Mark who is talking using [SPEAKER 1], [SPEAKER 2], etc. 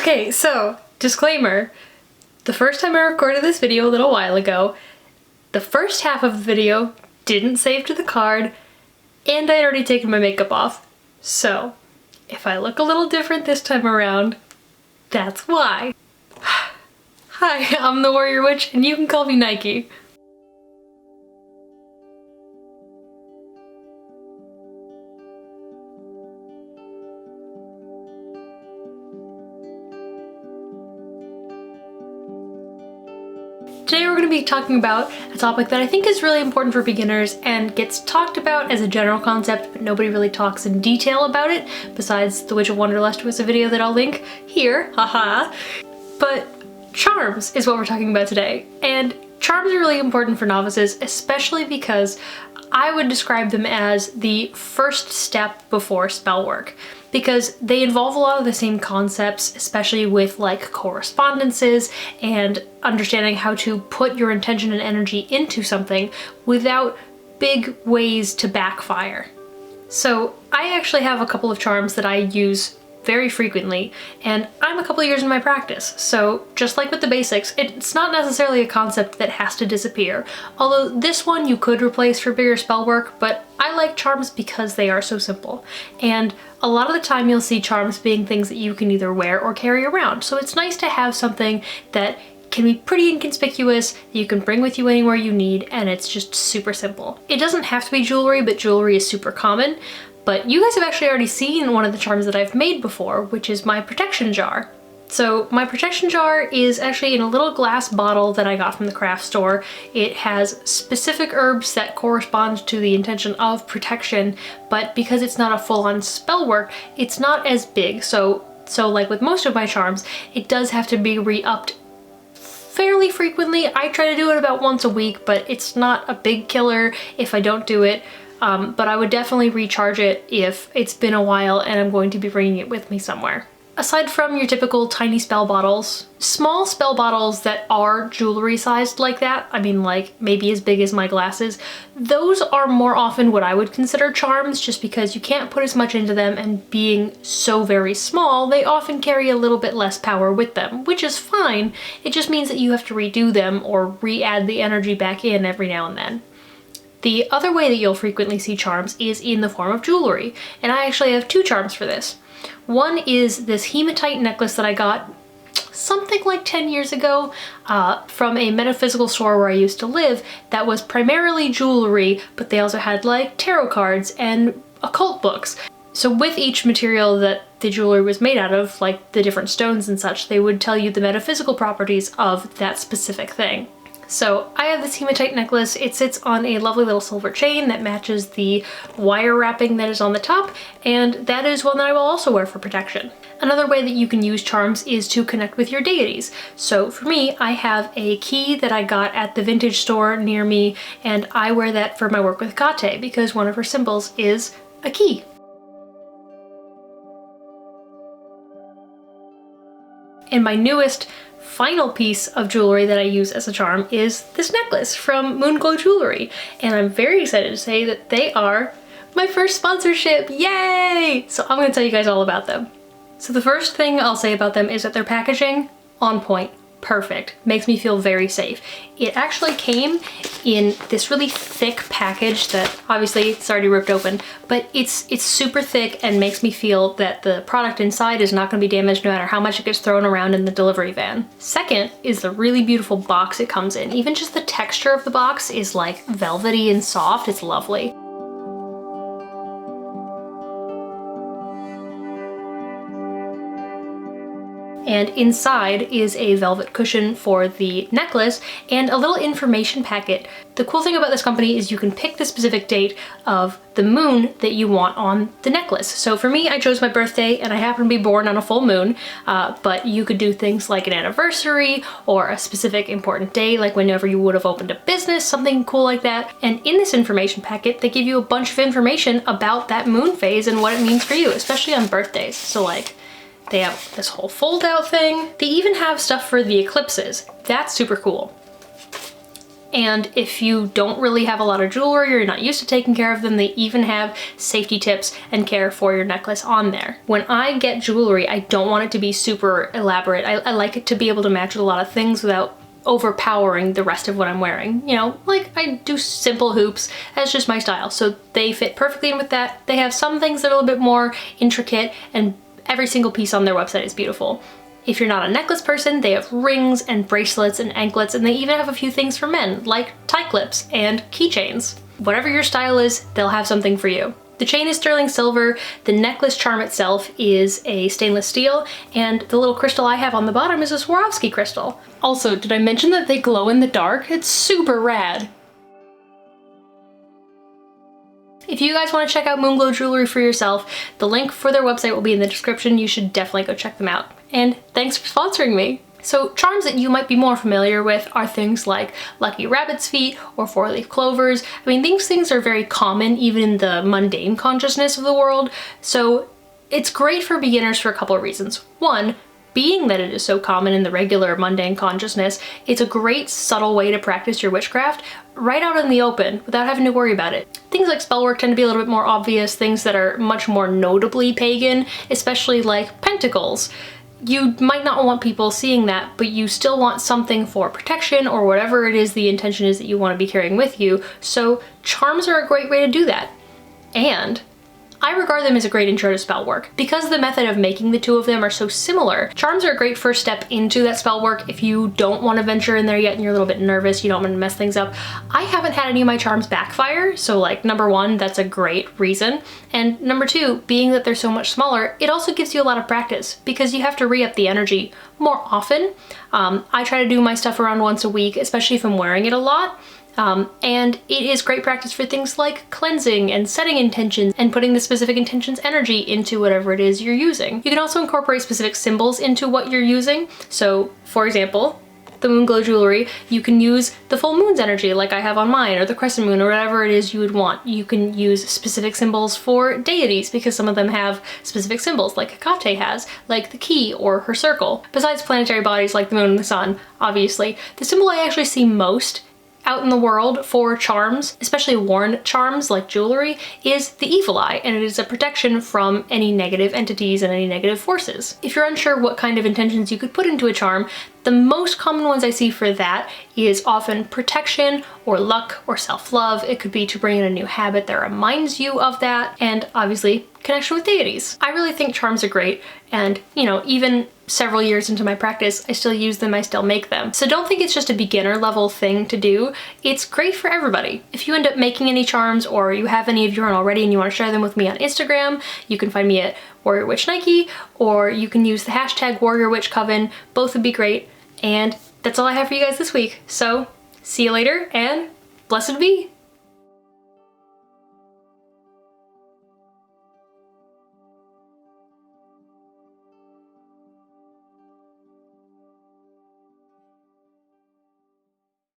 [SPEAKER 1] Okay, so disclaimer, the first time I recorded this video a little while ago, the first half of the video didn't save to the card and I'd already taken my makeup off. So if I look a little different this time around, that's why. Hi, I'm the Warrior Witch and you can call me Nike. Today we're going to be talking about a topic that I think is really important for beginners and gets talked about as a general concept, but nobody really talks in detail about it, besides The Witch of Wonderlust was a video that I'll link here, haha. But charms is what we're talking about today, and charms are really important for novices, especially because I would describe them as the first step before spell work, because they involve a lot of the same concepts, especially with like correspondences and understanding how to put your intention and energy into something without big ways to backfire. So I actually have a couple of charms that I use very frequently, and I'm a couple years in my practice, so just like with the basics, it's not necessarily a concept that has to disappear, although this one you could replace for bigger spell work, but I like charms because they are so simple, and a lot of the time you'll see charms being things that you can either wear or carry around, so it's nice to have something that can be pretty inconspicuous, that you can bring with you anywhere you need, and it's just super simple. It doesn't have to be jewelry, but jewelry is super common. But you guys have actually already seen one of the charms that I've made before, which is my protection jar. So my protection jar is actually in a little glass bottle that I got from the craft store. It has specific herbs that correspond to the intention of protection, but because it's not a full-on spell work, it's not as big. So like with most of my charms, it does have to be re-upped fairly frequently. I try to do it about once a week, but it's not a big killer if I don't do it. But I would definitely recharge it if it's been a while and I'm going to be bringing it with me somewhere. Aside from your typical tiny spell bottles, small spell bottles that are jewelry sized like that, I mean like maybe as big as my glasses, those are more often what I would consider charms just because you can't put as much into them, and being so very small, they often carry a little bit less power with them, which is fine. It just means that you have to redo them or re-add the energy back in every now and then. The other way that you'll frequently see charms is in the form of jewelry, and I actually have two charms for this. One is this hematite necklace that I got something like 10 years ago from a metaphysical store where I used to live that was primarily jewelry, but they also had like tarot cards and occult books. So with each material that the jewelry was made out of, like the different stones and such, they would tell you the metaphysical properties of that specific thing. So I have this hematite necklace. It sits on a lovely little silver chain that matches the wire wrapping that is on the top, and that is one that I will also wear for protection. Another way that you can use charms is to connect with your deities. So for me, I have a key that I got at the vintage store near me, and I wear that for my work with Kate because one of her symbols is a key. And my newest final piece of jewelry that I use as a charm is this necklace from Moonglow Jewelry, and I'm very excited to say that they are my first sponsorship, yay! So I'm gonna tell you guys all about them. So the first thing I'll say about them is that their packaging, on point, perfect, makes me feel very safe. It actually came in this really thick package that obviously it's already ripped open, but it's super thick and makes me feel that the product inside is not going to be damaged no matter how much it gets thrown around in the delivery van. Second is the really beautiful box it comes in. Even just the texture of the box is like velvety and soft. It's lovely. And inside is a velvet cushion for the necklace and a little information packet. The cool thing about this company is you can pick the specific date of the moon that you want on the necklace. So for me, I chose my birthday and I happen to be born on a full moon, but you could do things like an anniversary or a specific important day, like whenever you would have opened a business, something cool like that. And in this information packet, they give you a bunch of information about that moon phase and what it means for you, especially on birthdays. So like, they have this whole fold out thing. They even have stuff for the eclipses. That's super cool. And if you don't really have a lot of jewelry or you're not used to taking care of them, they even have safety tips and care for your necklace on there. When I get jewelry, I don't want it to be super elaborate. I like it to be able to match with a lot of things without overpowering the rest of what I'm wearing. You know, like I do simple hoops, that's just my style. So they fit perfectly in with that. They have some things that are a little bit more intricate, and every single piece on their website is beautiful. If you're not a necklace person, they have rings and bracelets and anklets, and they even have a few things for men, like tie clips and keychains. Whatever your style is, they'll have something for you. The chain is sterling silver, the necklace charm itself is a stainless steel, and the little crystal I have on the bottom is a Swarovski crystal. Also, did I mention that they glow in the dark? It's super rad. If you guys want to check out Moonglow jewelry for yourself, the link for their website will be in the description. You should definitely go check them out. And thanks for sponsoring me. So charms that you might be more familiar with are things like lucky rabbit's feet or four-leaf clovers. I mean, these things are very common even in the mundane consciousness of the world. So it's great for beginners for a couple of reasons. One, being that it is so common in the regular mundane consciousness, it's a great subtle way to practice your witchcraft right out in the open without having to worry about it. Things like spell work tend to be a little bit more obvious, things that are much more notably pagan, especially like pentacles. You might not want people seeing that, but you still want something for protection or whatever it is the intention is that you want to be carrying with you, so charms are a great way to do that. And I regard them as a great intro to spell work. Because the method of making the two of them are so similar, charms are a great first step into that spell work if you don't want to venture in there yet and you're a little bit nervous, you don't want to mess things up. I haven't had any of my charms backfire, so like number one, that's a great reason. And number two, being that they're so much smaller, it also gives you a lot of practice because you have to re-up the energy more often. I try to do my stuff around once a week, especially if I'm wearing it a lot. And it is great practice for things like cleansing and setting intentions and putting the specific intention's energy into whatever it is you're using. You can also incorporate specific symbols into what you're using. So for example, the Moonglow jewelry, you can use the full moon's energy like I have on mine, or the crescent moon, or whatever it is you would want. You can use specific symbols for deities because some of them have specific symbols like Hecate has, like the key or her circle. Besides planetary bodies like the moon and the sun, obviously. The symbol I actually see most out in the world for charms, especially worn charms like jewelry, is the evil eye, and it is a protection from any negative entities and any negative forces. If you're unsure what kind of intentions you could put into a charm, the most common ones I see for that is often protection or luck or self-love. It could be to bring in a new habit that reminds you of that, and obviously connection with deities. I really think charms are great, and you know, even several years into my practice, I still use them, I still make them. So don't think it's just a beginner level thing to do. It's great for everybody. If you end up making any charms or you have any of your own already and you want to share them with me on Instagram, you can find me at Warrior Witch Nike, or you can use the hashtag Warrior Witch Coven. Both would be great. And that's all I have for you guys this week. So see you later, and blessed be.